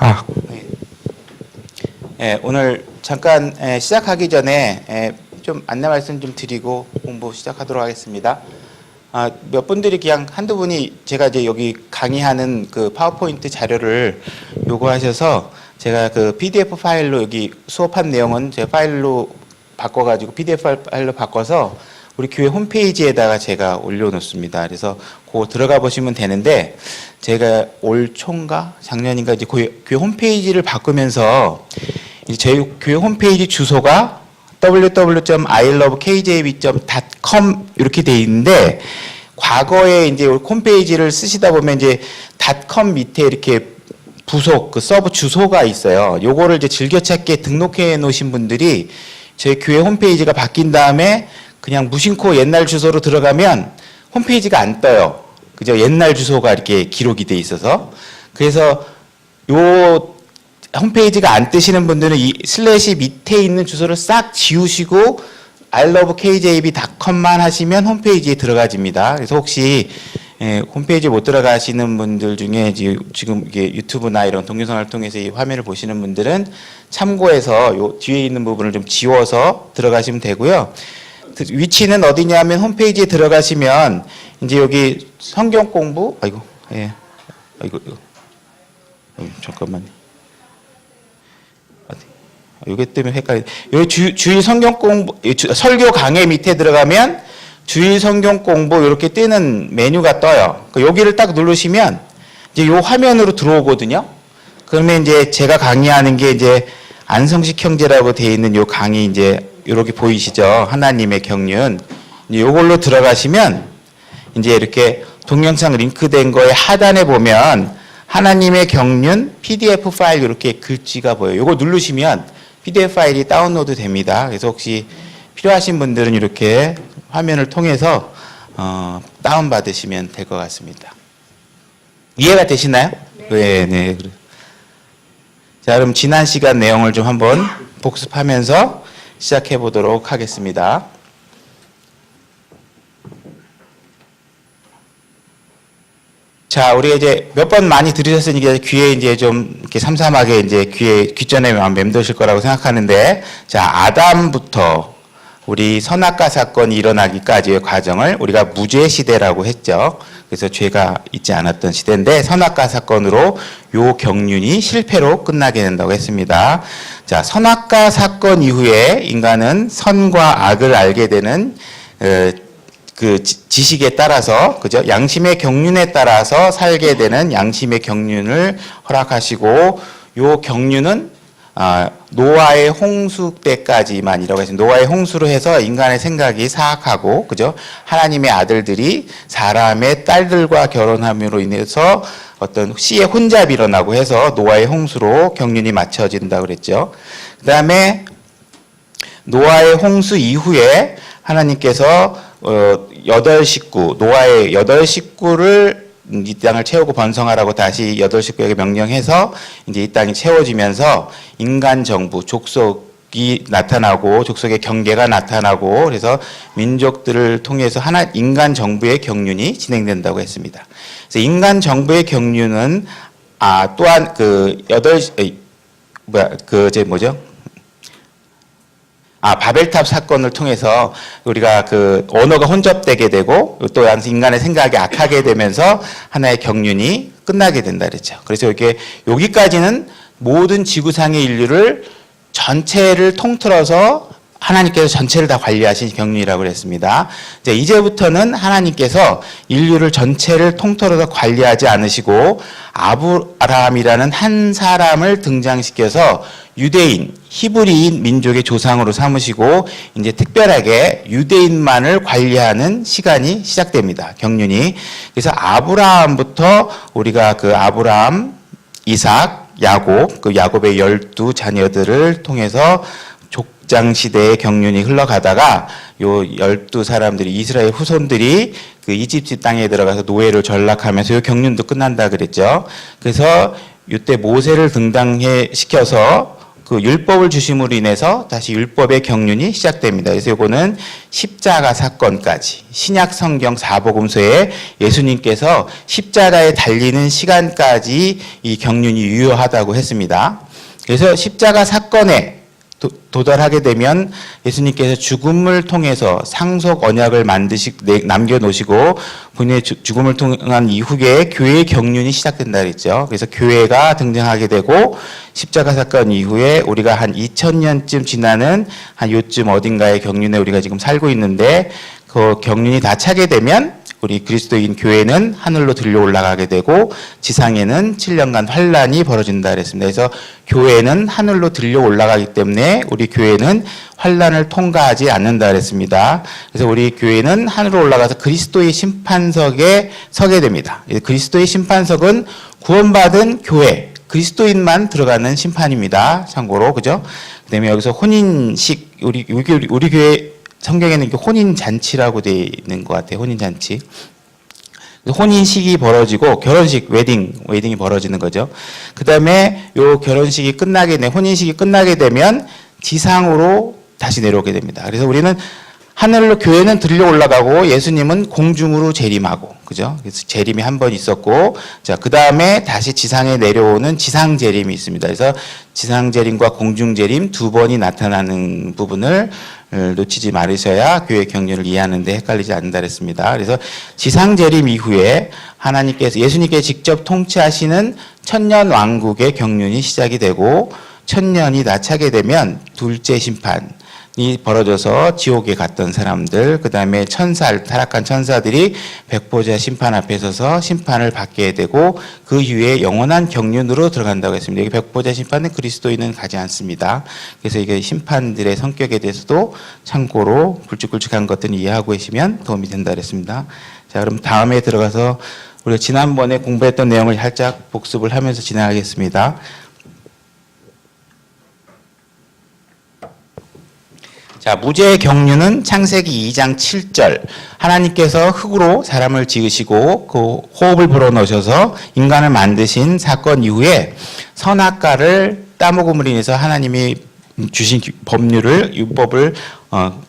아, 오늘 잠깐 시작하기 전에 좀 안내 말씀 좀 드리고 공부 시작하도록 하겠습니다. 몇 분들이 그냥 한두 분이 제가 이제 여기 강의하는 그 파워포인트 자료를 요구하셔서 제가 그 PDF 파일로 여기 수업한 내용은 제 파일로 바꿔가지고 PDF 파일로 바꿔서 우리 교회 홈페이지에다가 제가 올려놓습니다. 그래서 그거 들어가 보시면 되는데 제가 올 초인가 작년인가 이제 교회 홈페이지를 바꾸면서 이제 저희 교회 홈페이지 주소가 www.ilovekjb.com 이렇게 돼 있는데 과거에 이제 홈페이지를 쓰시다 보면 이제 .com 밑에 이렇게 부속 그 서버 주소가 있어요. 요거를 이제 즐겨찾기에 등록해 놓으신 분들이 저희 교회 홈페이지가 바뀐 다음에 그냥 무심코 옛날 주소로 들어가면 홈페이지가 안 떠요. 그죠? 옛날 주소가 이렇게 기록이 돼 있어서. 그래서 요 홈페이지가 안 뜨시는 분들은 이 슬래시 밑에 있는 주소를 싹 지우시고 ilovekjb.com만 하시면 홈페이지에 들어가집니다. 그래서 혹시 홈페이지 못 들어가시는 분들 중에 지금 이게 유튜브나 이런 동영상을 통해서 이 화면을 보시는 분들은 참고해서 요 뒤에 있는 부분을 좀 지워서 들어가시면 되고요. 위치는 어디냐면 홈페이지에 들어가시면 이제 여기 성경 공부 잠깐만요. 이게 때문에 헷갈려. 여기 주일 성경 공부 설교 강의 밑에 들어가면 주일 성경 공부 이렇게 뜨는 메뉴가 떠요. 여기를 딱 누르시면 이제 요 화면으로 들어오거든요. 그러면 이제 제가 강의하는 게 이제 안성식 형제라고 되어 있는 요 강의 이제 이렇게 보이시죠? 하나님의 경륜. 요걸로 들어가시면 이제 이렇게 동영상 링크된 거에 하단에 보면 하나님의 경륜 PDF 파일 이렇게 글씨가 보여요. 요거 누르시면 PDF 파일이 다운로드 됩니다. 그래서 혹시 필요하신 분들은 이렇게 화면을 통해서 다운받으시면 될 것 같습니다. 이해가 되시나요? 네. 자, 그럼 지난 시간 내용을 좀 한번 복습하면서 시작해 보도록 하겠습니다. 자, 우리가 이제 몇 번 많이 들으셨으니까 귀에 이제 좀 이렇게 삼삼하게 이제 귀전에 맴도실 거라고 생각하는데, 자, 아담부터 우리 선악과 사건이 일어나기까지의 과정을 우리가 무죄 시대라고 했죠. 그래서 죄가 있지 않았던 시대인데 선악과 사건으로 요 경륜이 실패로 끝나게 된다고 했습니다. 자, 선악과 사건 이후에 인간은 선과 악을 알게 되는 그 지식에 따라서, 그죠? 양심의 경륜에 따라서 살게 되는 양심의 경륜을 허락하시고, 요 경륜은 노아의 홍수 때까지만이라고 했습니다. 노아의 홍수로 해서 인간의 생각이 사악하고, 그죠? 하나님의 아들들이 사람의 딸들과 결혼함으로 인해서 어떤 씨의 혼잡이 일어나고 해서 노아의 홍수로 경륜이 맞춰진다고 그랬죠. 그 다음에 노아의 홍수 이후에 하나님께서 노아의 8식구를 이 땅을 채우고 번성하라고 다시 8식구에게 명령해서 이제 이 땅이 채워지면서 인간 정부, 족속이 나타나고 족속의 경계가 나타나고 그래서 민족들을 통해서 인간 정부의 경륜이 진행된다고 했습니다. 그래서 인간 정부의 경륜은 또한 바벨탑 사건을 통해서 우리가 그 언어가 혼잡되게 되고 또 인간의 생각이 악하게 되면서 하나의 경륜이 끝나게 된다 그랬죠. 그래서 여기까지는 모든 지구상의 인류를 전체를 통틀어서 하나님께서 전체를 다 관리하신 경륜이라고 그랬습니다. 이제부터는 하나님께서 인류를 전체를 통틀어서 관리하지 않으시고 아브라함이라는 한 사람을 등장시켜서 유대인, 히브리인 민족의 조상으로 삼으시고 이제 특별하게 유대인만을 관리하는 시간이 시작됩니다. 경륜이. 그래서 아브라함부터 우리가 그 아브라함, 이삭, 야곱, 그 야곱의 12 자녀들을 통해서 족장 시대의 경륜이 흘러가다가 요 12사람들이 이스라엘 후손들이 그 이집트 땅에 들어가서 노예를 전락하면서 요 경륜도 끝난다 그랬죠. 그래서 이때 모세를 등장해 시켜서 그 율법을 주심으로 인해서 다시 율법의 경륜이 시작됩니다. 그래서 이거는 십자가 사건까지 신약 성경 사복음서에 예수님께서 십자가에 달리는 시간까지 이 경륜이 유효하다고 했습니다. 그래서 십자가 사건에 도달하게 되면 예수님께서 죽음을 통해서 상속 언약을 남겨놓으시고 본인의 죽음을 통한 이후에 교회의 경륜이 시작된다 그랬죠. 그래서 교회가 등장하게 되고 십자가 사건 이후에 우리가 한 2000년쯤 지나는 한 요쯤 어딘가의 경륜에 우리가 지금 살고 있는데 그 경륜이 다 차게 되면 우리 그리스도인 교회는 하늘로 들려 올라가게 되고 지상에는 7년간 환란이 벌어진다 그랬습니다. 그래서 교회는 하늘로 들려 올라가기 때문에 우리 교회는 환란을 통과하지 않는다 그랬습니다. 그래서 우리 교회는 하늘로 올라가서 그리스도의 심판석에 서게 됩니다. 그리스도의 심판석은 구원받은 교회, 그리스도인만 들어가는 심판입니다. 참고로 그죠? 그다음에 여기서 혼인식 우리 교회 성경에는 이게 혼인잔치라고 되어 있는 것 같아요. 혼인잔치. 혼인식이 벌어지고 결혼식, 웨딩이 벌어지는 거죠. 그 다음에 요 결혼식이 혼인식이 끝나게 되면 지상으로 다시 내려오게 됩니다. 그래서 우리는 하늘로 교회는 들려 올라가고 예수님은 공중으로 재림하고, 그죠? 그래서 재림이 한 번 있었고, 자, 그 다음에 다시 지상에 내려오는 지상 재림이 있습니다. 그래서 지상 재림과 공중 재림 두 번이 나타나는 부분을 놓치지 말으셔야 교회 경륜을 이해하는데 헷갈리지 않는다 그랬습니다. 그래서 지상 재림 이후에 예수님께서 직접 통치하시는 천년 왕국의 경륜이 시작이 되고 천년이 다 차게 되면 둘째 심판이 벌어져서 지옥에 갔던 사람들, 그 다음에 타락한 천사들이 백보자 심판 앞에 서서 심판을 받게 되고 그 이후에 영원한 경륜으로 들어간다고 했습니다. 여기 백보자 심판은 그리스도인은 가지 않습니다. 그래서 이게 심판들의 성격에 대해서도 참고로 굵직굵직한 것들을 이해하고 계시면 도움이 된다 그랬습니다. 자, 그럼 다음에 들어가서 우리가 지난번에 공부했던 내용을 살짝 복습을 하면서 진행하겠습니다. 자, 무죄의 경륜은 창세기 2장 7절 하나님께서 흑으로 사람을 지으시고 그 호흡을 불어넣으셔서 인간을 만드신 사건 이후에 선악과를 따먹음으로 인해서 하나님이 주신 법률을 율법을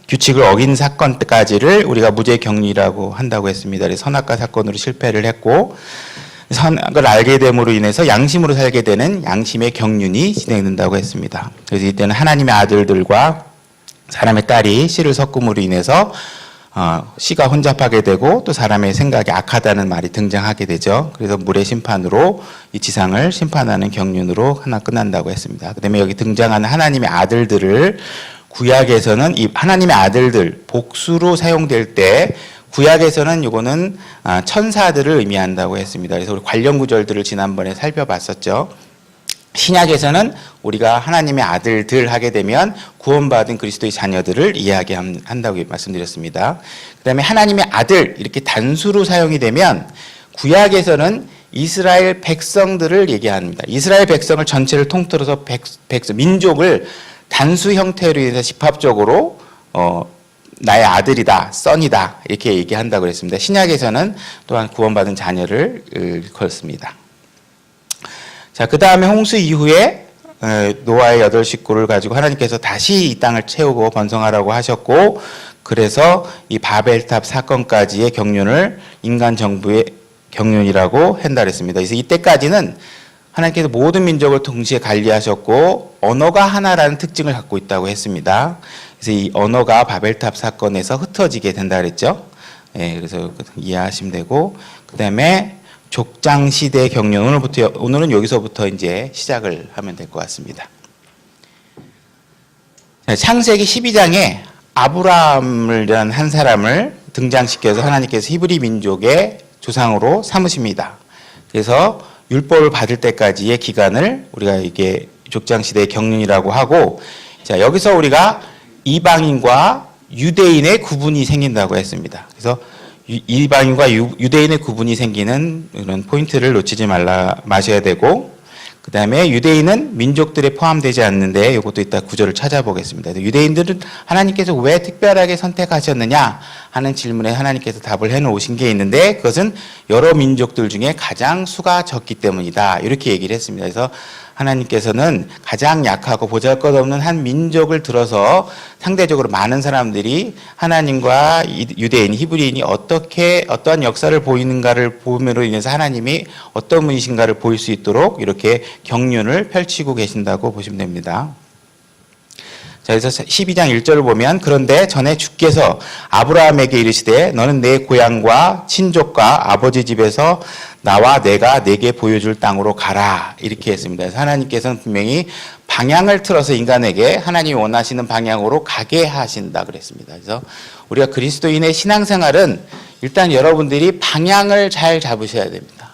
규칙을 어긴 사건까지를 우리가 무죄의 경륜이라고 한다고 했습니다. 그래서 선악과 사건으로 실패를 했고 선악을 알게 됨으로 인해서 양심으로 살게 되는 양심의 경륜이 진행된다고 했습니다. 그래서 이때는 하나님의 아들들과 사람의 딸이 씨를 섞음으로 인해서 씨가 혼잡하게 되고 또 사람의 생각이 악하다는 말이 등장하게 되죠. 그래서 물의 심판으로 이 지상을 심판하는 경륜으로 하나 끝난다고 했습니다. 그다음에 여기 등장하는 하나님의 아들들을 구약에서는 이 하나님의 아들들 복수로 사용될 때 구약에서는 이거는 천사들을 의미한다고 했습니다. 그래서 우리 관련 구절들을 지난번에 살펴봤었죠. 신약에서는 우리가 하나님의 아들들 하게 되면 구원받은 그리스도의 자녀들을 이야기한다고 말씀드렸습니다. 그 다음에 하나님의 아들 이렇게 단수로 사용이 되면 구약에서는 이스라엘 백성들을 얘기합니다. 이스라엘 백성을 전체를 통틀어서 민족을 단수 형태로 해서 집합적으로 나의 아들이다, 썬이다 이렇게 얘기한다고 그랬습니다. 신약에서는 또한 구원받은 자녀를 일컫습니다. 자, 그 다음에 홍수 이후에 노아의 8 식구를 가지고 하나님께서 다시 이 땅을 채우고 번성하라고 하셨고 그래서 이 바벨탑 사건까지의 경륜을 인간 정부의 경륜이라고 한다 그랬습니다. 그래서 이때까지는 하나님께서 모든 민족을 동시에 관리하셨고 언어가 하나라는 특징을 갖고 있다고 했습니다. 그래서 이 언어가 바벨탑 사건에서 흩어지게 된다 그랬죠. 예, 그래서 이해하시면 되고 그 다음에 족장 시대 경륜 오늘은 여기서부터 이제 시작을 하면 될 것 같습니다. 창세기 12장에 아브라함이라는 한 사람을 등장시켜서 하나님께서 히브리 민족의 조상으로 삼으십니다. 그래서 율법을 받을 때까지의 기간을 우리가 이게 족장 시대의 경륜이라고 하고, 자, 여기서 우리가 이방인과 유대인의 구분이 생긴다고 했습니다. 그래서 이방인과 유대인의 구분이 생기는 이런 포인트를 놓치지 마셔야 되고, 그 다음에 유대인은 민족들에 포함되지 않는데 이것도 이따 구절을 찾아보겠습니다. 유대인들은 하나님께서 왜 특별하게 선택하셨느냐 하는 질문에 하나님께서 답을 해놓으신 게 있는데 그것은 여러 민족들 중에 가장 수가 적기 때문이다 이렇게 얘기를 했습니다. 그래서 하나님께서는 가장 약하고 보잘것없는 한 민족을 들어서 상대적으로 많은 사람들이 하나님과 유대인, 히브리인이 어떠한 역사를 보이는가를 보므로 인해서 하나님이 어떤 분이신가를 보일 수 있도록 이렇게 경륜을 펼치고 계신다고 보시면 됩니다. 자, 그래서 12장 1절을 보면 그런데 전에 주께서 아브라함에게 이르시되 너는 내 고향과 친족과 아버지 집에서 나와 내가 내게 보여줄 땅으로 가라 이렇게 했습니다. 그래서 하나님께서는 분명히 방향을 틀어서 인간에게 하나님이 원하시는 방향으로 가게 하신다 그랬습니다. 그래서 우리가 그리스도인의 신앙생활은 일단 여러분들이 방향을 잘 잡으셔야 됩니다.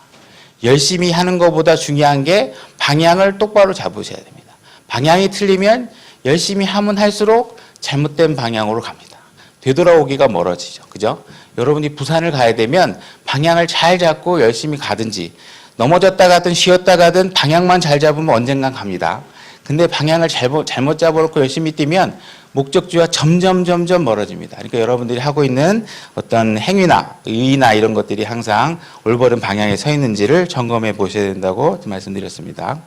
열심히 하는 것보다 중요한 게 방향을 똑바로 잡으셔야 됩니다. 방향이 틀리면 열심히 하면 할수록 잘못된 방향으로 갑니다. 되돌아오기가 멀어지죠. 그죠? 여러분이 부산을 가야 되면 방향을 잘 잡고 열심히 가든지 넘어졌다 가든 쉬었다 가든 방향만 잘 잡으면 언젠간 갑니다. 근데 방향을 잘못 잡아놓고 열심히 뛰면 목적지와 점점 멀어집니다. 그러니까 여러분들이 하고 있는 어떤 행위나 의의나 이런 것들이 항상 올바른 방향에 서 있는지를 점검해 보셔야 된다고 말씀드렸습니다.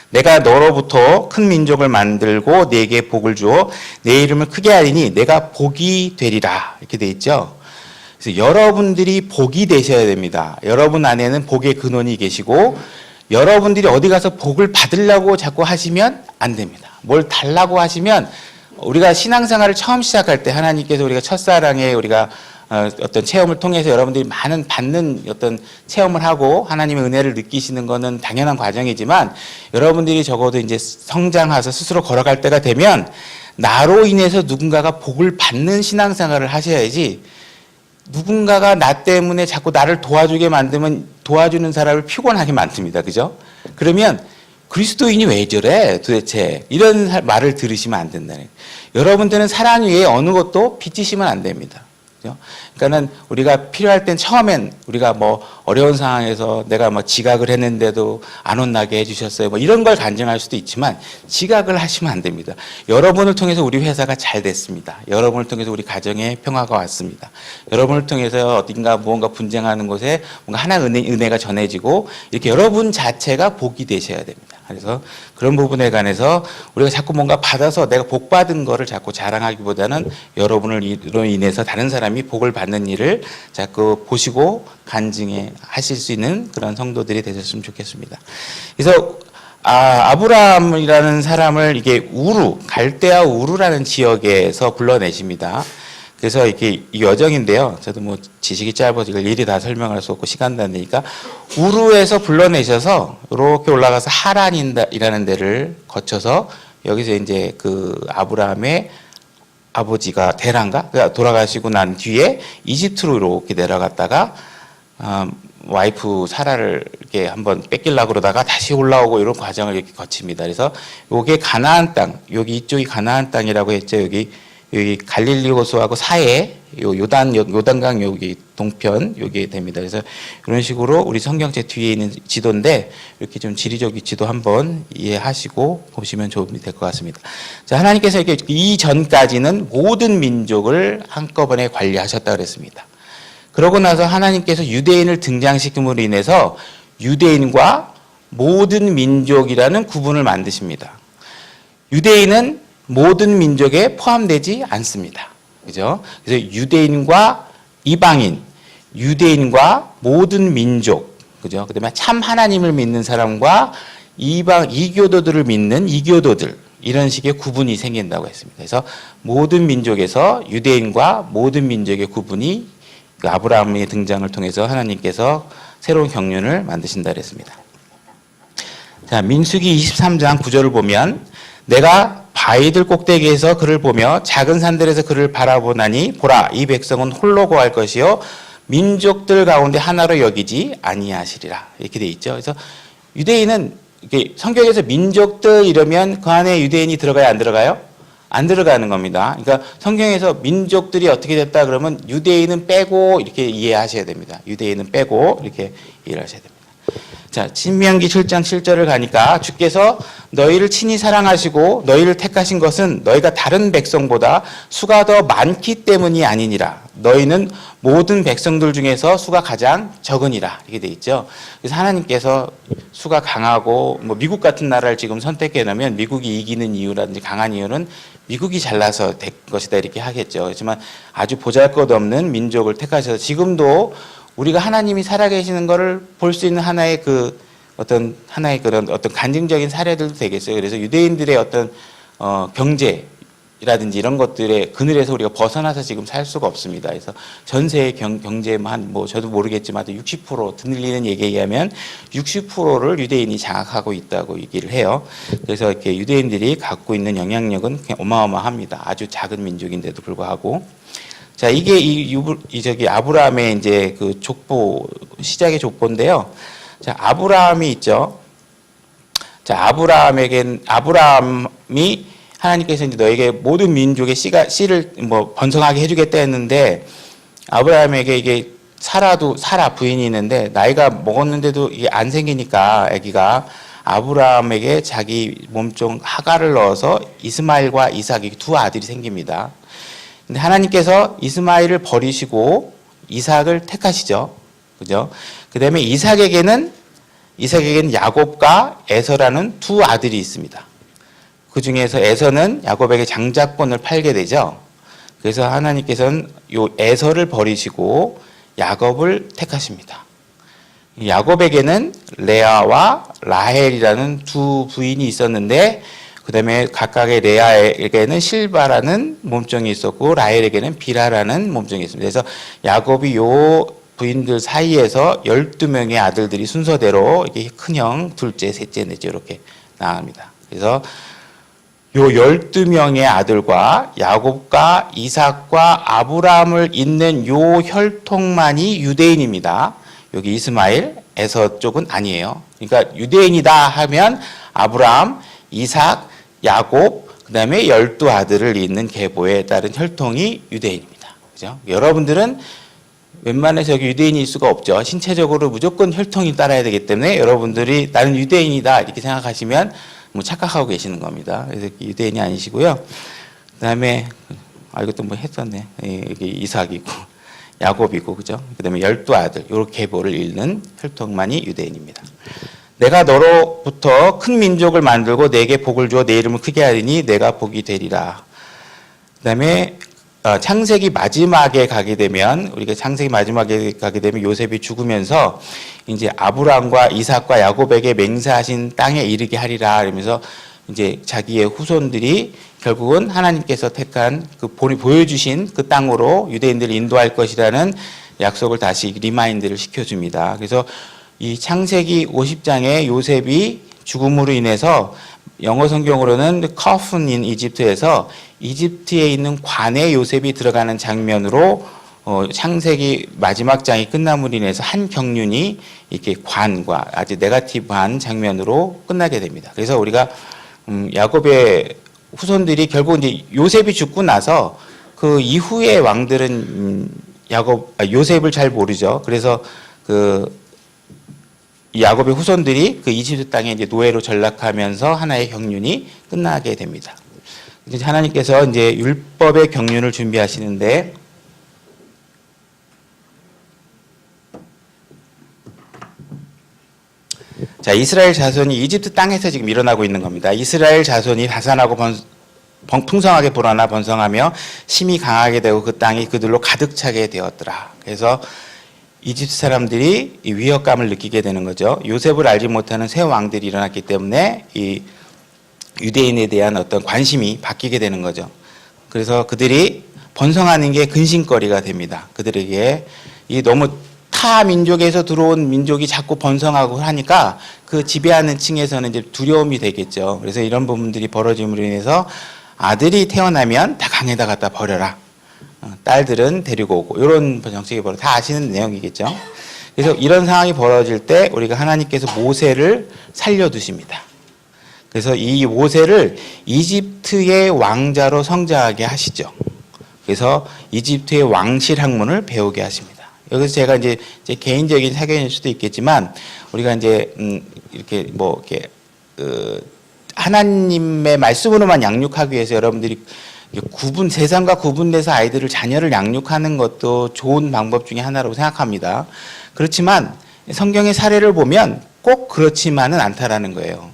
내가 너로부터 큰 민족을 만들고 네게 복을 주어 내 이름을 크게 하리니 내가 복이 되리라 이렇게 돼 있죠. 그래서 여러분들이 복이 되셔야 됩니다. 여러분 안에는 복의 근원이 계시고 여러분들이 어디 가서 복을 받으려고 자꾸 하시면 안 됩니다. 뭘 달라고 하시면 우리가 신앙생활을 처음 시작할 때 하나님께서 우리가 첫사랑에 우리가 어떤 체험을 통해서 여러분들이 많은 받는 어떤 체험을 하고 하나님의 은혜를 느끼시는 것은 당연한 과정이지만 여러분들이 적어도 이제 성장해서 스스로 걸어갈 때가 되면 나로 인해서 누군가가 복을 받는 신앙생활을 하셔야지 누군가가 나 때문에 자꾸 나를 도와주게 만들면 도와주는 사람을 피곤하게 만듭니다. 그죠? 그러면 그리스도인이 왜 저래 도대체 이런 말을 들으시면 안 된다는 여러분들은 사랑 위에 어느 것도 빚지시면 안 됩니다. 그러니까는 우리가 필요할 땐 처음엔 우리가 뭐 어려운 상황에서 내가 뭐 지각을 했는데도 안 혼나게 해주셨어요. 뭐 이런 걸 간증할 수도 있지만 지각을 하시면 안 됩니다. 여러분을 통해서 우리 회사가 잘 됐습니다. 여러분을 통해서 우리 가정에 평화가 왔습니다. 여러분을 통해서 어딘가 무언가 분쟁하는 곳에 뭔가 하나의 은혜가 전해지고 이렇게 여러분 자체가 복이 되셔야 됩니다. 그래서 그런 부분에 관해서 우리가 자꾸 뭔가 받아서 내가 복 받은 거를 자꾸 자랑하기보다는 여러분으로 인해서 다른 사람이 복을 받는 일을 자꾸 보시고 간증해 하실 수 있는 그런 성도들이 되셨으면 좋겠습니다. 그래서 아브라함이라는 사람을 이게 갈대아 우르라는 지역에서 불러내십니다. 그래서 이렇게 이 여정인데요. 저도 뭐 지식이 짧아서 이걸 일일이 다 설명할 수 없고 시간도 안 되니까 우르에서 불러내셔서 이렇게 올라가서 하란이라는 데를 거쳐서 여기서 이제 그 아브라함의 아버지가 데란가 돌아가시고 난 뒤에 이집트로 이렇게 내려갔다가 와이프 사라를 이렇게 한번 뺏기려고 그러다가 다시 올라오고 이런 과정을 이렇게 거칩니다. 그래서 요게 가나안 땅, 여기 이쪽이 가나안 땅이라고 했죠. 여기 갈릴리 호수하고 사이에 요단강 여기 동편 여기 됩니다. 그래서 이런 식으로 우리 성경책 뒤에 있는 지도인데 이렇게 좀 지리적 위치도 한번 이해하시고 보시면 도움이 될 것 같습니다. 자, 하나님께서 이렇게 이전까지는 모든 민족을 한꺼번에 관리하셨다 그랬습니다. 그러고 나서 하나님께서 유대인을 등장시킴으로 인해서 유대인과 모든 민족이라는 구분을 만드십니다. 유대인은 모든 민족에 포함되지 않습니다. 그죠? 그래서 유대인과 이방인, 유대인과 모든 민족, 그죠? 그다음에 참 하나님을 믿는 사람과 이교도들을 믿는 이교도들, 이런 식의 구분이 생긴다고 했습니다. 그래서 모든 민족에서 유대인과 모든 민족의 구분이 아브라함의 등장을 통해서 하나님께서 새로운 경륜을 만드신다 그랬습니다. 자, 민수기 23장 9절을 보면 내가 바위들 꼭대기에서 그를 보며 작은 산들에서 그를 바라보나니 보라 이 백성은 홀로 거할 것이요 민족들 가운데 하나로 여기지 아니하시리라 이렇게 돼 있죠. 그래서 유대인은 이렇게 성경에서 민족들 이러면 그 안에 유대인이 들어가요 안 들어가요? 안 들어가는 겁니다. 그러니까 성경에서 민족들이 어떻게 됐다 그러면 유대인은 빼고 이렇게 이해하셔야 됩니다. 유대인은 빼고 이렇게 이해하셔야 됩니다. 자, 신명기 7장 7절을 가니까 주께서 너희를 친히 사랑하시고 너희를 택하신 것은 너희가 다른 백성보다 수가 더 많기 때문이 아니니라. 너희는 모든 백성들 중에서 수가 가장 적으니라. 이렇게 돼 있죠. 그래서 하나님께서 수가 강하고 뭐 미국 같은 나라를 지금 선택해 놓으면 미국이 이기는 이유라든지 강한 이유는 미국이 잘나서 될 것이다 이렇게 하겠죠. 그렇지만 아주 보잘것없는 민족을 택하셔서 지금도 우리가 하나님이 살아계시는 것을 볼 수 있는 하나의 하나의 그런 어떤 간증적인 사례들도 되겠어요. 그래서 유대인들의 어떤 경제라든지 이런 것들의 그늘에서 우리가 벗어나서 지금 살 수가 없습니다. 그래서 전세의 경제 저도 모르겠지만 60% 들리는 얘기에 의하면 60%를 유대인이 장악하고 있다고 얘기를 해요. 그래서 이렇게 유대인들이 갖고 있는 영향력은 그냥 어마어마합니다. 아주 작은 민족인데도 불구하고. 자, 이게 아브라함의 이제 그 족보, 시작의 족보인데요. 자, 아브라함이 있죠. 자, 아브라함이 하나님께서 이제 너에게 모든 민족의 씨를 번성하게 해주겠다 했는데, 아브라함에게 이게 사라 부인이 있는데, 나이가 먹었는데도 이게 안 생기니까 아기가 아브라함에게 자기 몸종 하갈을 넣어서 이스마엘과 이삭이 두 아들이 생깁니다. 근데 하나님께서 이스마엘을 버리시고 이삭을 택하시죠. 그죠? 그 다음에 이삭에게는 야곱과 에서라는 두 아들이 있습니다. 그 중에서 에서는 야곱에게 장자권을 팔게 되죠. 그래서 하나님께서는 요 에서를 버리시고 야곱을 택하십니다. 야곱에게는 레아와 라헬이라는 두 부인이 있었는데, 그 다음에 각각의 레아에게는 실바라는 몸종이 있었고 라헬에게는 비라라는 몸종이 있습니다. 그래서 야곱이 요 부인들 사이에서 12명의 아들들이 순서대로 이렇게 큰형, 둘째, 셋째, 넷째 이렇게 나갑니다. 그래서 요 12명의 아들과 야곱과 이삭과 아브라함을 잇는 요 혈통만이 유대인입니다. 여기 이스마엘, 에서 쪽은 아니에요. 그러니까 유대인이다 하면 아브라함, 이삭, 야곱, 그 다음에 12아들을 잇는 계보에 따른 혈통이 유대인입니다. 그죠? 여러분들은 웬만해서 여기 유대인일 수가 없죠. 신체적으로 무조건 혈통이 따라야 되기 때문에 여러분들이 나는 유대인이다 이렇게 생각하시면 착각하고 계시는 겁니다. 그래서 유대인이 아니시고요. 그 다음에, 이것도 했었네. 여기 이삭이고, 야곱이고, 그죠? 그 다음에 12아들, 요 계보를 잇는 혈통만이 유대인입니다. 내가 너로부터 큰 민족을 만들고 내게 복을 주어 내 이름을 크게 하리니 내가 복이 되리라. 그 다음에 창세기 마지막에 가게 되면 요셉이 죽으면서 이제 아브라함과 이삭과 야곱에게 맹세하신 땅에 이르게 하리라 이러면서 이제 자기의 후손들이 결국은 하나님께서 택한 보여주신 그 땅으로 유대인들을 인도할 것이라는 약속을 다시 리마인드를 시켜줍니다. 그래서 이 창세기 50장에 요셉이 죽음으로 인해서 영어 성경으로는 커픈 인 이집트에서 이집트에 있는 관에 요셉이 들어가는 장면으로 창세기 마지막 장이 끝남으로 인해서 한 경륜이 이렇게 관과 아주 네거티브한 장면으로 끝나게 됩니다. 그래서 우리가 야곱의 후손들이 결국 이제 요셉이 죽고 나서 그 이후의 왕들은 요셉을 잘 모르죠. 그래서 야곱의 후손들이 그 이집트 땅에 이제 노예로 전락하면서 하나의 경륜이 끝나게 됩니다. 이제 하나님께서 이제 율법의 경륜을 준비하시는데, 자, 이스라엘 자손이 이집트 땅에서 지금 일어나고 있는 겁니다. 이스라엘 자손이 다산하고 풍성하게 불어나 번성하며 심히 강하게 되고 그 땅이 그들로 가득 차게 되었더라. 그래서 이집트 사람들이 이 위협감을 느끼게 되는 거죠. 요셉을 알지 못하는 새 왕들이 일어났기 때문에 이 유대인에 대한 어떤 관심이 바뀌게 되는 거죠. 그래서 그들이 번성하는 게 근심거리가 됩니다. 그들에게 이 너무 타 민족에서 들어온 민족이 자꾸 번성하고 하니까 그 지배하는 층에서는 이제 두려움이 되겠죠. 그래서 이런 부분들이 벌어짐으로 인해서 아들이 태어나면 다 강에다 갖다 버려라. 딸들은 데리고 오고 이런 정책이 다 아시는 내용이겠죠. 그래서 이런 상황이 벌어질 때 우리가 하나님께서 모세를 살려두십니다. 그래서 이 모세를 이집트의 왕자로 성장하게 하시죠. 그래서 이집트의 왕실 학문을 배우게 하십니다. 여기서 제가 이제 제 개인적인 사견일 수도 있겠지만 우리가 이제 이렇게 뭐 이렇게 하나님의 말씀으로만 양육하기 위해서 여러분들이 세상과 구분돼서 아이들을 자녀를 양육하는 것도 좋은 방법 중에 하나라고 생각합니다. 그렇지만 성경의 사례를 보면 꼭 그렇지만은 않다라는 거예요.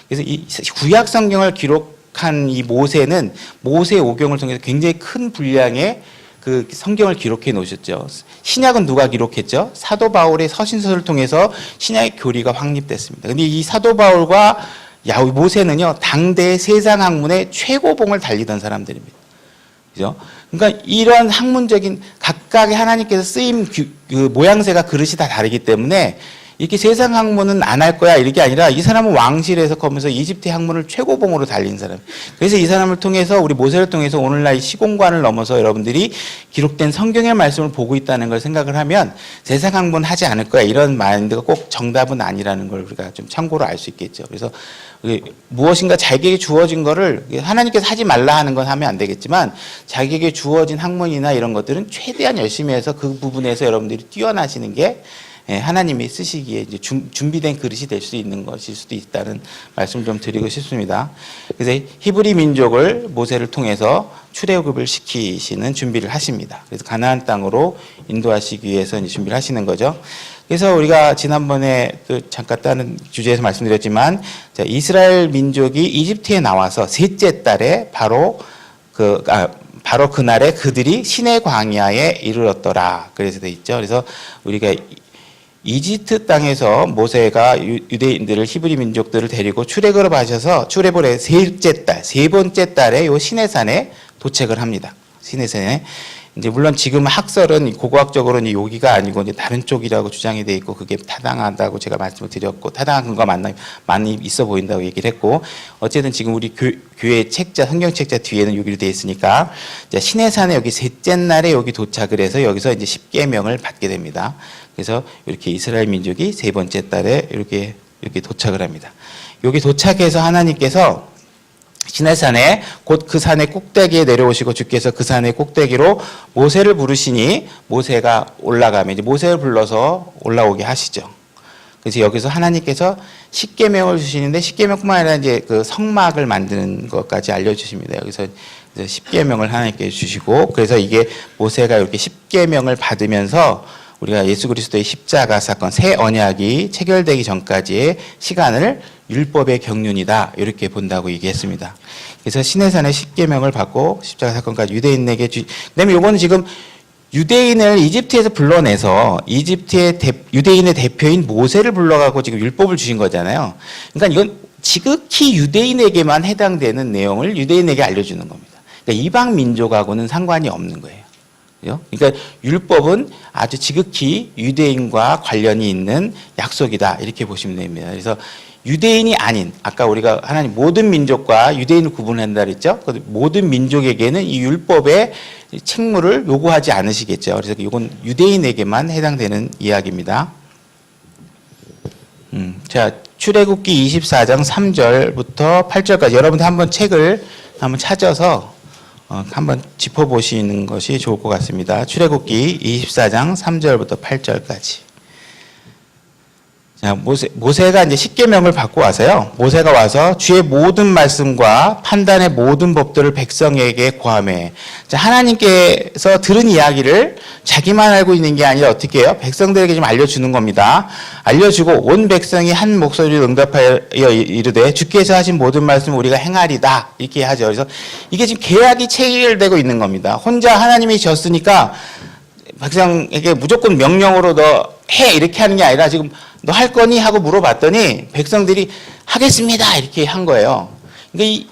그래서 이 구약 성경을 기록한 이 모세는 모세 오경을 통해서 굉장히 큰 분량의 그 성경을 기록해 놓으셨죠. 신약은 누가 기록했죠? 사도 바울의 서신서를 통해서 신약의 교리가 확립됐습니다. 근데 이 사도 바울과 모세는요, 당대의 세상 학문의 최고봉을 달리던 사람들입니다. 그죠? 그러니까 이런 학문적인 각각의 하나님께서 쓰임 그 모양새가 그릇이 다 다르기 때문에 이렇게 세상 학문은 안 할 거야 이렇게 아니라 이 사람은 왕실에서 거면서 이집트 학문을 최고봉으로 달린 사람. 그래서 이 사람을 통해서 우리 모세를 통해서 오늘날 시공간을 넘어서 여러분들이 기록된 성경의 말씀을 보고 있다는 걸 생각을 하면 세상 학문 하지 않을 거야 이런 마인드가 꼭 정답은 아니라는 걸 우리가 좀 참고로 알 수 있겠죠. 그래서 무엇인가 자기에게 주어진 거를 하나님께서 하지 말라 하는 건 하면 안 되겠지만 자기에게 주어진 학문이나 이런 것들은 최대한 열심히 해서 그 부분에서 여러분들이 뛰어나시는 게 하나님이 쓰시기에 이제 준비된 그릇이 될 수 있는 것일 수도 있다는 말씀을 좀 드리고 싶습니다. 그래서 히브리 민족을 모세를 통해서 출애굽을 시키시는 준비를 하십니다. 그래서 가나안 땅으로 인도하시기 위해서 이제 준비를 하시는 거죠. 그래서 우리가 지난번에 또 잠깐 다른 주제에서 말씀드렸지만 이스라엘 민족이 이집트에 나와서 셋째 달에 바로 그날에 그들이 시내 광야에 이르렀더라. 그래서 돼 있죠. 그래서 우리가 이집트 땅에서 모세가 유대인들을 히브리 민족들을 데리고 출애굽을 하셔서 출애굽의 세 번째 달에 요 시내산에 도착을 합니다. 시내산에 이제 물론 지금 학설은 고고학적으로는 여기가 아니고 이제 다른 쪽이라고 주장이 돼 있고 그게 타당하다고 제가 말씀을 드렸고 타당한 근거가 많이 있어 보인다고 얘기를 했고 어쨌든 지금 우리 교회 책자 성경 책자 뒤에는 여기로 돼 있으니까 시내산에 여기 셋째 날에 여기 도착을 해서 여기서 이제 십계명을 받게 됩니다. 그래서 이렇게 이스라엘 민족이 세 번째 달에 이렇게 도착을 합니다. 여기 도착해서 하나님께서 시내산에 곧 그 산의 꼭대기에 내려오시고 주께서 그 산의 꼭대기로 모세를 부르시니 모세가 올라가면 이제 모세를 불러서 올라오게 하시죠. 그래서 여기서 하나님께서 십계명을 주시는데 십계명뿐만 아니라 이제 그 성막을 만드는 것까지 알려주십니다. 여기서 십계명을 하나님께 주시고 그래서 이게 모세가 이렇게 십계명을 받으면서 우리가 예수 그리스도의 십자가 사건 새 언약이 체결되기 전까지의 시간을 율법의 경륜이다 이렇게 본다고 얘기했습니다. 그래서 시내산의 십계명을 받고 십자가 사건까지 유대인에게 그다음에 이거는 지금 유대인을 이집트에서 불러내서 이집트의 유대인의 대표인 모세를 불러가고 지금 율법을 주신 거잖아요. 그러니까 이건 지극히 유대인에게만 해당되는 내용을 유대인에게 알려주는 겁니다. 그러니까 이방 민족하고는 상관이 없는 거예요. 그러니까 율법은 아주 지극히 유대인과 관련이 있는 약속이다 이렇게 보시면 됩니다. 그래서 유대인이 아닌 아까 우리가 하나님 모든 민족과 유대인을 구분한다 그랬죠. 모든 민족에게는 이 율법의 책무를 요구하지 않으시겠죠. 그래서 이건 유대인에게만 해당되는 이야기입니다. 자, 출애굽기 24장 3절부터 8절까지 여러분들 한번 책을 한번 찾아서 한번 짚어보시는 것이 좋을 것 같습니다. 출애굽기 24장 3절부터 8절까지. 자, 모세가 이제 십계명을 받고 와서요. 모세가 와서 주의 모든 말씀과 판단의 모든 법들을 백성에게 고하매. 자, 하나님께서 들은 이야기를 자기만 알고 있는 게 아니라 어떻게 해요? 백성들에게 좀 알려주는 겁니다. 알려주고 온 백성이 한 목소리로 응답하여 이르되 주께서 하신 모든 말씀을 우리가 행하리다 이렇게 하죠. 그래서 이게 지금 계약이 체결되고 있는 겁니다. 혼자 하나님이 졌으니까 백성에게 무조건 명령으로 너 해 이렇게 하는 게 아니라 지금 너 할 거니 하고 물어봤더니 백성들이 하겠습니다 이렇게 한 거예요. 그러니까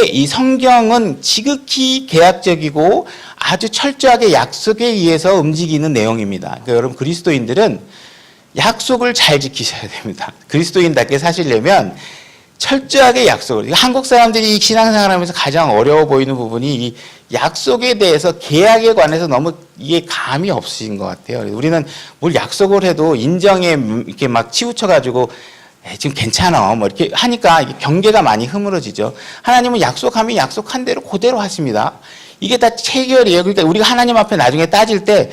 이 성경은 지극히 계약적이고 아주 철저하게 약속에 의해서 움직이는 내용입니다. 그러니까 여러분 그리스도인들은 약속을 잘 지키셔야 됩니다. 그리스도인답게 사시려면 철저하게 약속을. 한국 사람들이 신앙생활하면서 가장 어려워 보이는 부분이 이 약속에 대해서 계약에 관해서 너무 이게 감이 없으신 것 같아요. 우리는 뭘 약속을 해도 인정에 이렇게 막 치우쳐가지고 지금 괜찮아 뭐 이렇게 하니까 경계가 많이 흐물어지죠. 하나님은 약속하면 약속한 대로 그대로 하십니다. 이게 다 체결이에요. 그러니까 우리가 하나님 앞에 나중에 따질 때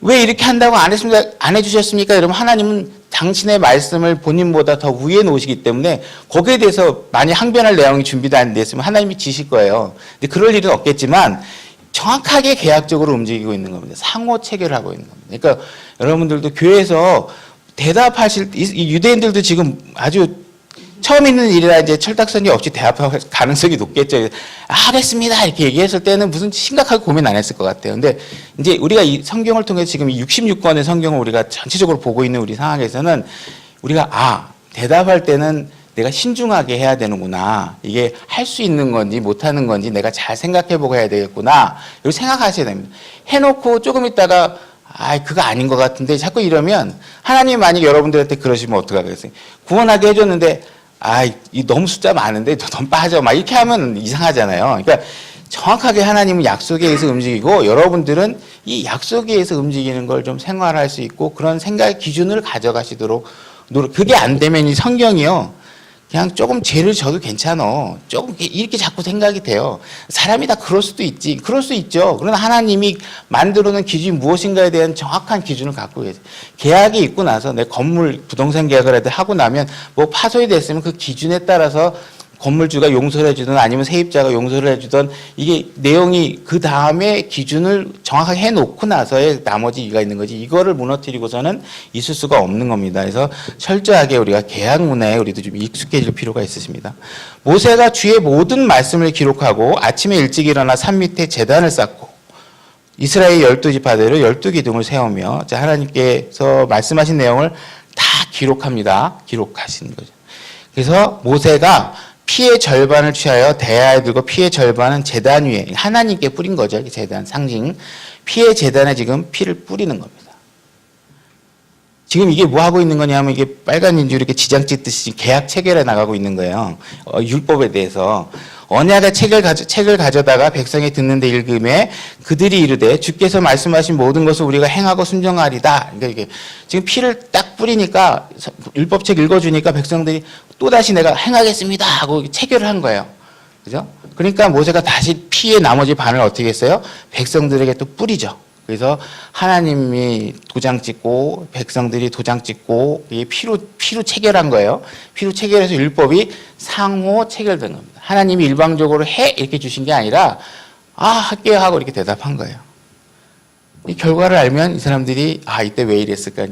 왜 이렇게 한다고 안 했습니까? 안 해주셨습니까? 이러면 하나님은 당신의 말씀을 본인보다 더 위에 놓으시기 때문에 거기에 대해서 많이 항변할 내용이 준비도 안 됐으면 하나님이 지실 거예요. 근데 그럴 일은 없겠지만 정확하게 계약적으로 움직이고 있는 겁니다. 상호 체결하고 있는 겁니다. 그러니까 여러분들도 교회에서 대답하실 이 유대인들도 지금 아주 처음 있는 일이라 이제 철딱선이 없이 대답할 가능성이 높겠죠. 하겠습니다 이렇게 얘기했을 때는 무슨 심각하게 고민 안 했을 것 같아요. 근데 이제 우리가 이 성경을 통해 지금 66권의 성경을 우리가 전체적으로 보고 있는 우리 상황에서는 우리가 대답할 때는 내가 신중하게 해야 되는구나. 이게 할 수 있는 건지 못하는 건지 내가 잘 생각해보고 해야 되겠구나. 이렇게 생각하셔야 됩니다. 해놓고 조금 있다가 그거 아닌 것 같은데 자꾸 이러면 하나님이 만약 여러분들한테 그러시면 어떡하겠어요? 구원하게 해줬는데 이 너무 숫자 많은데 너무 빠져. 막 이렇게 하면 이상하잖아요. 그러니까 정확하게 하나님은 약속에 의해서 움직이고 여러분들은 이 약속에 의해서 움직이는 걸 좀 생활할 수 있고 그런 생각의 기준을 가져가시도록 그게 안 되면 이 성경이요. 그냥 조금 죄를 져도 괜찮아. 조금 이렇게 자꾸 생각이 돼요. 사람이 다 그럴 수도 있지. 그럴 수 있죠. 그러나 하나님이 만들어 놓은 기준이 무엇인가에 대한 정확한 기준을 갖고 계세요. 계약이 있고 나서 내 건물 부동산 계약을 하고 나면 뭐 파손이 됐으면 그 기준에 따라서 건물주가 용서를 해주든 아니면 세입자가 용서를 해주든 이게 내용이 그 다음에 기준을 정확하게 해놓고 나서의 나머지 이유가 있는 거지 이거를 무너뜨리고서는 있을 수가 없는 겁니다. 그래서 철저하게 우리가 계약 문화에 우리도 좀 익숙해질 필요가 있으십니다. 모세가 주의 모든 말씀을 기록하고 아침에 일찍 일어나 산 밑에 제단을 쌓고 이스라엘 12지파대로 12기둥을 세우며 하나님께서 말씀하신 내용을 다 기록합니다. 기록하시는 거죠. 그래서 모세가 피의 절반을 취하여 대야에 들고 피의 절반은 제단 위에 하나님께 뿌린 거죠. 제단 상징. 피의 제단에 지금 피를 뿌리는 겁니다. 지금 이게 뭐 하고 있는 거냐면 이게 빨간 인주 이렇게 지장 찍듯이 계약 체결해 나가고 있는 거예요. 율법에 대해서. 언약의 책을 가져다가 백성이 듣는데 읽음에 그들이 이르되 주께서 말씀하신 모든 것을 우리가 행하고 순종하리다. 그러니까 이게 지금 피를 딱 뿌리니까 율법책 읽어주니까 백성들이 또다시 내가 행하겠습니다 하고 체결을 한 거예요. 그죠? 그러니까 모세가 다시 피의 나머지 반을 어떻게 했어요? 백성들에게 또 뿌리죠. 그래서 하나님이 도장 찍고 백성들이 도장 찍고 이게 피로 체결한 거예요. 피로 체결해서 율법이 상호 체결된 겁니다. 하나님이 일방적으로 해 이렇게 주신 게 아니라 할게요 하고 이렇게 대답한 거예요. 이 결과를 알면 이 사람들이 이때 왜 이랬을까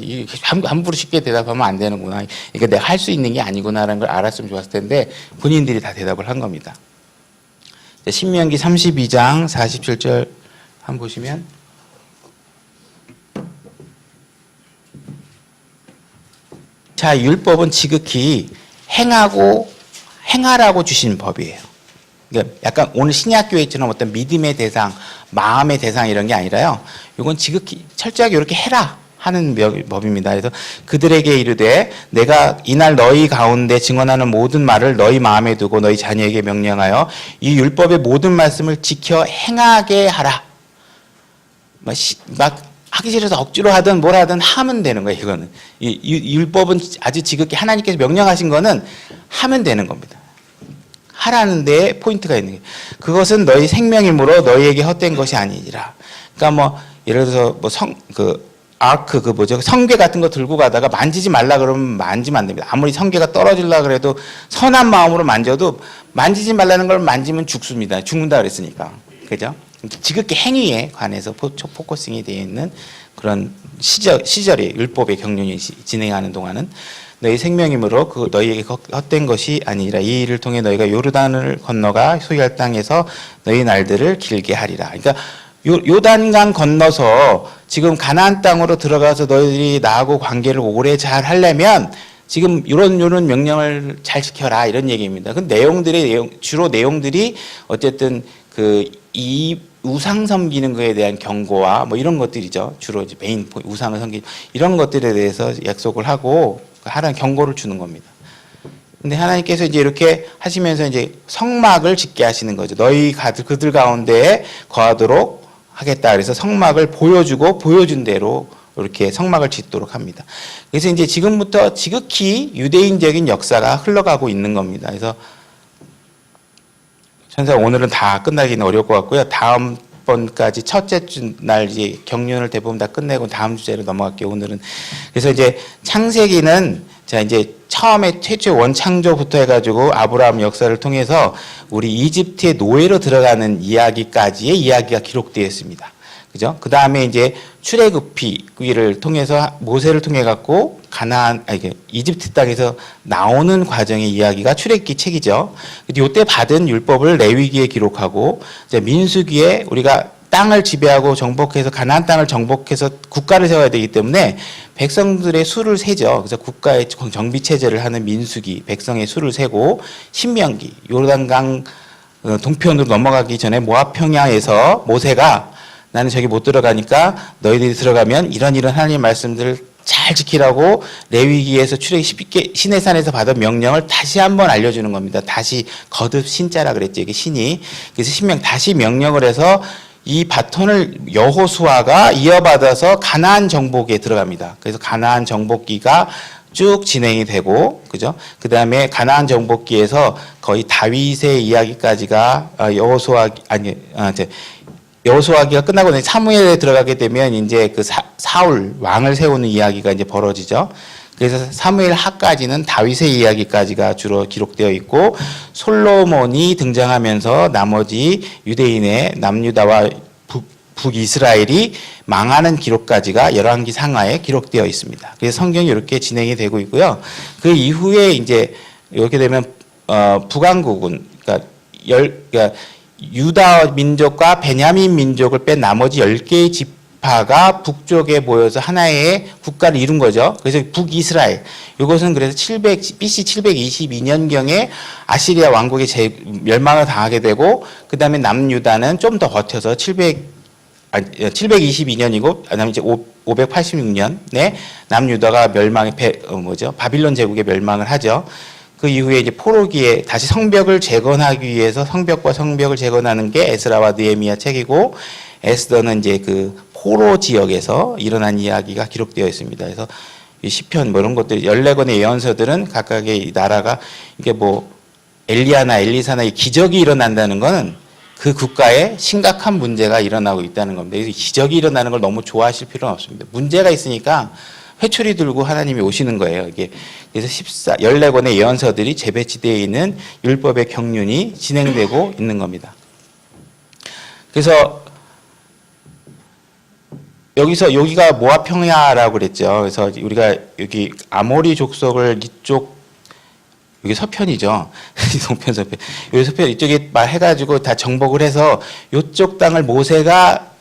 함부로 쉽게 대답하면 안 되는구나. 이게 내가 할 수 있는 게 아니구나라는 걸 알았으면 좋았을 텐데 본인들이 다 대답을 한 겁니다. 신명기 32장 47절 한번 보시면 율법은 지극히 행하라고 주신 법이에요. 그러니까 약간 오늘 신약교회처럼 어떤 믿음의 대상, 마음의 대상 이런 게 아니라요. 이건 지극히 철저하게 이렇게 해라 하는 법입니다. 그래서 그들에게 이르되 내가 이날 너희 가운데 증언하는 모든 말을 너희 마음에 두고 너희 자녀에게 명령하여 이 율법의 모든 말씀을 지켜 행하게 하라. 막 하기 싫어서 억지로 하든 뭘 하든 하면 되는 거예요. 이거는 이 율법은 아주 지극히 하나님께서 명령하신 거는 하면 되는 겁니다. 하라는 데에 포인트가 있는 게 그것은 너희 생명이므로 너희에게 헛된 것이 아니니라. 그러니까 예를 들어서 아크 성괴 같은 거 들고 가다가 만지지 말라 그러면 만지면 안 됩니다. 아무리 성괴가 떨어지려 그래도 선한 마음으로 만져도 만지지 말라는 걸 만지면 죽습니다. 죽는다 그랬으니까. 그죠? 지극히 행위에 관해서 포커싱이 되어 있는 그런 시절이 율법의 경륜이 진행하는 동안은 너희 생명이므로 너희에게 헛된 것이 아니라 이 일을 통해 너희가 요르단을 건너가 소유할 땅에서 너희 날들을 길게 하리라. 그러니까 요단강 건너서 지금 가나안 땅으로 들어가서 너희들이 나하고 관계를 오래 잘 하려면 지금 이런 명령을 잘 지켜라 이런 얘기입니다. 그 주로 내용들이 어쨌든 이 우상 섬기는 것에 대한 경고와 이런 것들이죠. 주로 이제 메인 우상을 섬기 이런 것들에 대해서 약속을 하고 하라는 경고를 주는 겁니다. 근데 하나님께서 이제 이렇게 하시면서 이제 성막을 짓게 하시는 거죠. 너희 그들 가운데에 거하도록 하겠다. 그래서 성막을 보여주고 보여준 대로 이렇게 성막을 짓도록 합니다. 그래서 이제 지금부터 지극히 유대인적인 역사가 흘러가고 있는 겁니다. 그래서 오늘은 다 끝나기는 어려울 것 같고요. 다음 30번까지 첫째 주 날 이제 경륜을 대부분 다 끝내고 다음 주제로 넘어갈게요. 오늘은. 그래서 이제 창세기는 자 이제 처음에 최초 원창조부터 해가지고 아브라함 역사를 통해서 우리 이집트의 노예로 들어가는 이야기까지의 이야기가 기록되어 있습니다. 그죠? 그 다음에 이제 출애굽기를 통해서 모세를 통해 갖고 이집트 땅에서 나오는 과정의 이야기가 출애굽기 책이죠. 근데 이때 받은 율법을 레위기에 기록하고 이제 민수기에 우리가 땅을 지배하고 정복해서 가나안 땅을 정복해서 국가를 세워야 되기 때문에 백성들의 수를 세죠. 그래서 국가의 정비 체제를 하는 민수기, 백성의 수를 세고 신명기, 요르단강 동편으로 넘어가기 전에 모압 평야에서 모세가 나는 저기 못 들어가니까 너희들이 들어가면 이런 하나님의 말씀들을 잘 지키라고 레위기에서 출애굽기 시내산에서 받은 명령을 다시 한번 알려주는 겁니다. 다시 거듭 신자라 그랬죠. 이게 신이. 그래서 신명 다시 명령을 해서 이 바톤을 여호수아가 이어받아서 가나안 정복에 들어갑니다. 그래서 가나안 정복기가 쭉 진행이 되고, 그죠? 그 다음에 가나안 정복기에서 거의 다윗의 이야기까지가 여호수아기가 끝나고 나서 사무엘에 들어가게 되면 이제 그 사울 왕을 세우는 이야기가 이제 벌어지죠. 그래서 사무엘 하까지는 다윗의 이야기까지가 주로 기록되어 있고 솔로몬이 등장하면서 나머지 유대인의 남유다와 북이스라엘이 망하는 기록까지가 열왕기 상하에 기록되어 있습니다. 그래서 성경이 이렇게 진행이 되고 있고요. 그 이후에 이제 이렇게 되면 북왕국은 그러니까 유다 민족과 베냐민 민족을 뺀 나머지 10개의 지파가 북쪽에 모여서 하나의 국가를 이룬 거죠. 그래서 북이스라엘. 이것은 그래서 BC 722년경에 아시리아 왕국의 멸망을 당하게 되고 그 다음에 남유다는 좀 더 버텨서 722년이고 그다음에 이제 586년에 남유다가 바빌론 제국의 멸망을 하죠. 그 이후에 이제 포로기에 다시 성벽을 재건하기 위해서 성벽과 성벽을 재건하는 게 에스라와 느헤미야 책이고 에스더는 이제 그 포로 지역에서 일어난 이야기가 기록되어 있습니다. 그래서 이 시편 이런 것들 14권의 예언서들은 각각의 나라가 이게 엘리야나 엘리사나 기적이 일어난다는 거는 그 국가에 심각한 문제가 일어나고 있다는 겁니다. 그래서 기적이 일어나는 걸 너무 좋아하실 필요는 없습니다. 문제가 있으니까 회초리 들고 하나님이 오시는 거예요. 이게 그래서 14권의 예언서들이 재배치되어 있는 율법의 경륜이 진행되고 있는 겁니다. 그래서 여기가 모압 평야라고 그랬죠. 그래서 우리가 여기 아모리 족속을 여기 서편이죠. 동편 서편. 여기 서편 이쪽에 해가지고 다 정복을 해서 이쪽 땅을 모세가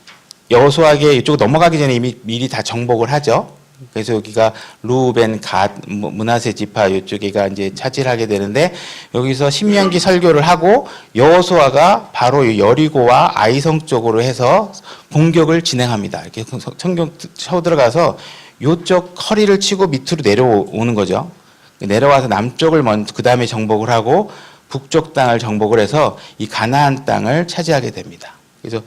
여호수아에게 이쪽 넘어가기 전에 이미 미리 다 정복을 하죠. 그래서 여기가 루벤, 갓, 므낫세 지파 이쪽에가 이제 차지하게 되는데 여기서 신명기 설교를 하고 여호수아가 바로 여리고와 아이성 쪽으로 해서 공격을 진행합니다. 이렇게 성경 쳐 들어가서 이쪽 허리를 치고 밑으로 내려오는 거죠. 내려와서 남쪽을 먼저 그 다음에 정복을 하고 북쪽 땅을 정복을 해서 이 가나안 땅을 차지하게 됩니다. 그래서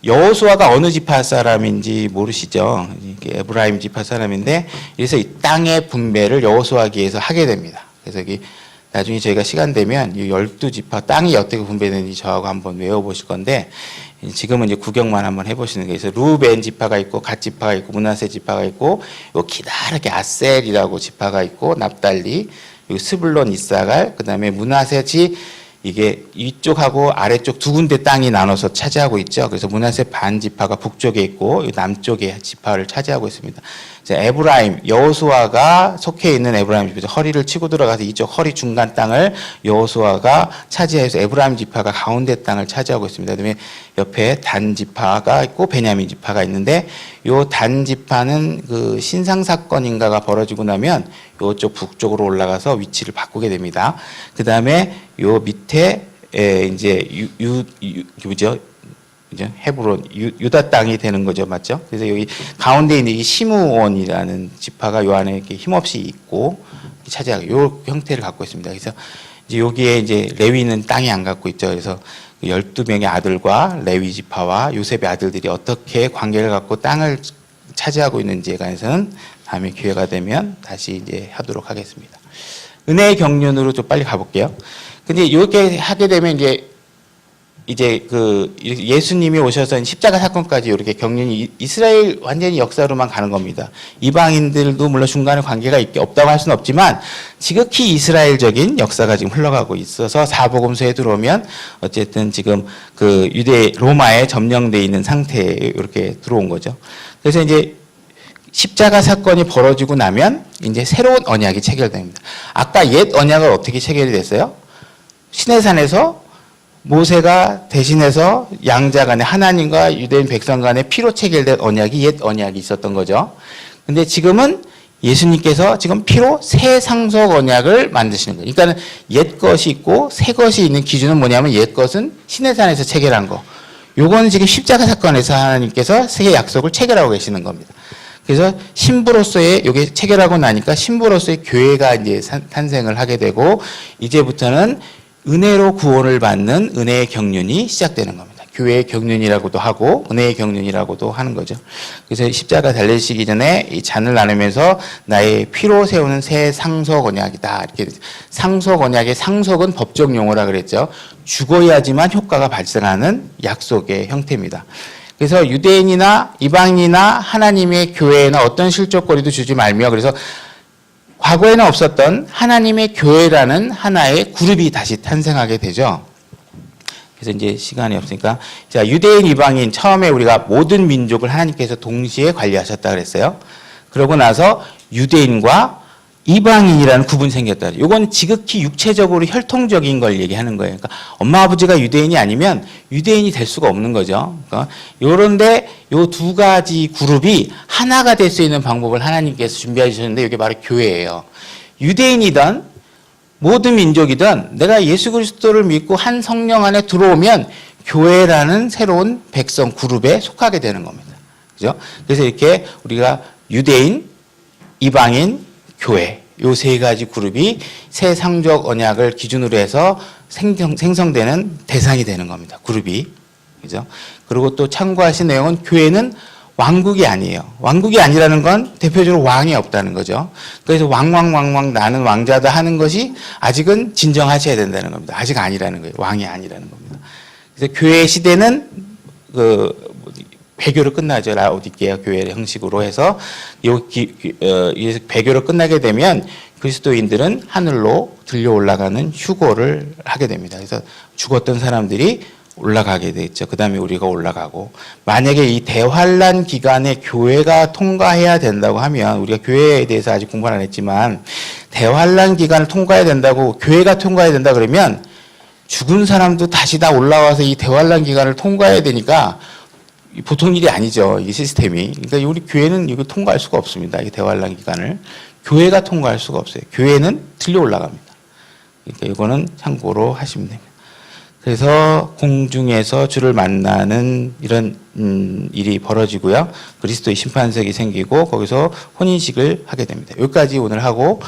여호수아가 어느 지파 사람인지 모르시죠? 이게 에브라임 지파 사람인데 그래서 이 땅의 분배를 여호수아기에서 하게 됩니다. 그래서 여기 나중에 저희가 시간 되면 이 12지파 땅이 어떻게 분배되는지 저하고 한번 외워보실 건데 지금은 이제 구경만 한번 해보시는 거예요. 그래서 루벤 지파가 있고 갓 지파가 있고 므낫세 지파가 있고 요 기다랗게 아셀이라고 지파가 있고 납달리 여기 스불론 이사갈 그다음에 므낫세지 이게 이쪽하고 아래쪽 두 군데 땅이 나눠서 차지하고 있죠. 그래서 므낫세 반 지파가 북쪽에 있고 남쪽에 지파를 차지하고 있습니다. 에브라임 여호수아가 속해 있는 에브라임 지파 허리를 치고 들어가서 이쪽 허리 중간 땅을 여호수아가 차지해서 에브라임 지파가 가운데 땅을 차지하고 있습니다. 그다음에 옆에 단 지파가 있고 베냐민 지파가 있는데 요 단 지파는 그 신상 사건인가가 벌어지고 나면 요쪽 북쪽으로 올라가서 위치를 바꾸게 됩니다. 그다음에 요 밑에 이제 뭐죠? 이제 헤브론 유다 땅이 되는 거죠, 맞죠? 그래서 여기 가운데 있는 이 시므온이라는 지파가 요 안에 이렇게 힘없이 있고 차지하고 요 형태를 갖고 있습니다. 그래서 이제 여기에 이제 레위는 땅이 안 갖고 있죠. 그래서 12명의 아들과 레위 지파와 요셉의 아들들이 어떻게 관계를 갖고 땅을 차지하고 있는지에 관해서는 다음에 기회가 되면 다시 이제 하도록 하겠습니다. 은혜의 경륜으로 좀 빨리 가볼게요. 근데 이렇게 하게 되면 이제 이제 그 예수님이 오셔서 십자가 사건까지 이렇게 경륜이 이스라엘 완전히 역사로만 가는 겁니다. 이방인들도 물론 중간에 관계가 없다고 할 수는 없지만 지극히 이스라엘적인 역사가 지금 흘러가고 있어서 사복음서에 들어오면 어쨌든 지금 그 유대 로마에 점령돼 있는 상태에 이렇게 들어온 거죠. 그래서 이제 십자가 사건이 벌어지고 나면 이제 새로운 언약이 체결됩니다. 아까 옛 언약을 어떻게 체결이 됐어요? 시내산에서 모세가 대신해서 양자 간에 하나님과 유대인 백성 간에 피로 체결된 언약이 옛 언약이 있었던 거죠. 근데 지금은 예수님께서 지금 피로 새 상속 언약을 만드시는 거예요. 그러니까 옛 것이 있고 새 것이 있는 기준은 뭐냐면 옛 것은 시내산에서 체결한 거. 요거는 지금 십자가 사건에서 하나님께서 새 약속을 체결하고 계시는 겁니다. 그래서 신부로서의 요게 체결하고 나니까 신부로서의 교회가 이제 탄생을 하게 되고 이제부터는 은혜로 구원을 받는 은혜의 경륜이 시작되는 겁니다. 교회의 경륜이라고도 하고 은혜의 경륜이라고도 하는 거죠. 그래서 십자가 달리시기 전에 이 잔을 나누면서 나의 피로 세우는 새 상속 언약이다. 이렇게 상속 언약의 상속은 법적 용어라 그랬죠. 죽어야지만 효과가 발생하는 약속의 형태입니다. 그래서 유대인이나 이방인이나 하나님의 교회에는 어떤 실족거리도 주지 말며 그래서 과거에는 없었던 하나님의 교회라는 하나의 그룹이 다시 탄생하게 되죠. 그래서 이제 시간이 없으니까 자 유대인 이방인 처음에 우리가 모든 민족을 하나님께서 동시에 관리하셨다 그랬어요. 그러고 나서 유대인과 이방인이라는 구분이 생겼다. 이건 지극히 육체적으로 혈통적인 걸 얘기하는 거예요. 그러니까 엄마 아버지가 유대인이 아니면 유대인이 될 수가 없는 거죠. 그러니까 요런데 요 두 가지 그룹이 하나가 될 수 있는 방법을 하나님께서 준비해 주셨는데 이게 바로 교회예요. 유대인이든 모든 민족이든 내가 예수 그리스도를 믿고 한 성령 안에 들어오면 교회라는 새로운 백성 그룹에 속하게 되는 겁니다. 그죠? 그래서 이렇게 우리가 유대인, 이방인, 교회 요 세 가지 그룹이 새 상적 언약을 기준으로 해서 생성되는 대상이 되는 겁니다. 그룹이. 그죠? 그리고 또 참고하신 내용은 교회는 왕국이 아니에요. 왕국이 아니라는 건 대표적으로 왕이 없다는 거죠. 그래서 왕왕왕왕 나는 왕자다 하는 것이 아직은 진정하셔야 된다는 겁니다. 아직 아니라는 거예요. 왕이 아니라는 겁니다. 그래서 교회 시대는 배교로 끝나죠. 라오디게아 교회 형식으로 해서 배교로 끝나게 되면 그리스도인들은 하늘로 들려 올라가는 휴거를 하게 됩니다. 그래서 죽었던 사람들이 올라가게 되겠죠. 그 다음에 우리가 올라가고 만약에 이 대환란 기간에 교회가 통과해야 된다고 하면 우리가 교회에 대해서 아직 공부를 안 했지만 대환란 기간을 통과해야 된다고 교회가 통과해야 된다 그러면 죽은 사람도 다시 다 올라와서 이 대환란 기간을 통과해야 되니까 보통 일이 아니죠. 이 시스템이. 그러니까 우리 교회는 이거 통과할 수가 없습니다. 이 대환란 기간을. 교회가 통과할 수가 없어요. 교회는 들려 올라갑니다. 그러니까 이거는 참고로 하시면 됩니다. 그래서 공중에서 주를 만나는 이런 일이 벌어지고요. 그리스도의 심판석이 생기고 거기서 혼인식을 하게 됩니다. 여기까지 오늘 하고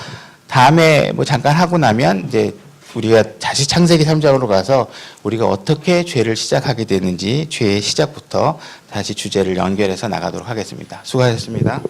다음에 뭐 잠깐 하고 나면 이제 우리가 다시 창세기 3장으로 가서 우리가 어떻게 죄를 시작하게 되는지 죄의 시작부터 다시 주제를 연결해서 나가도록 하겠습니다. 수고하셨습니다.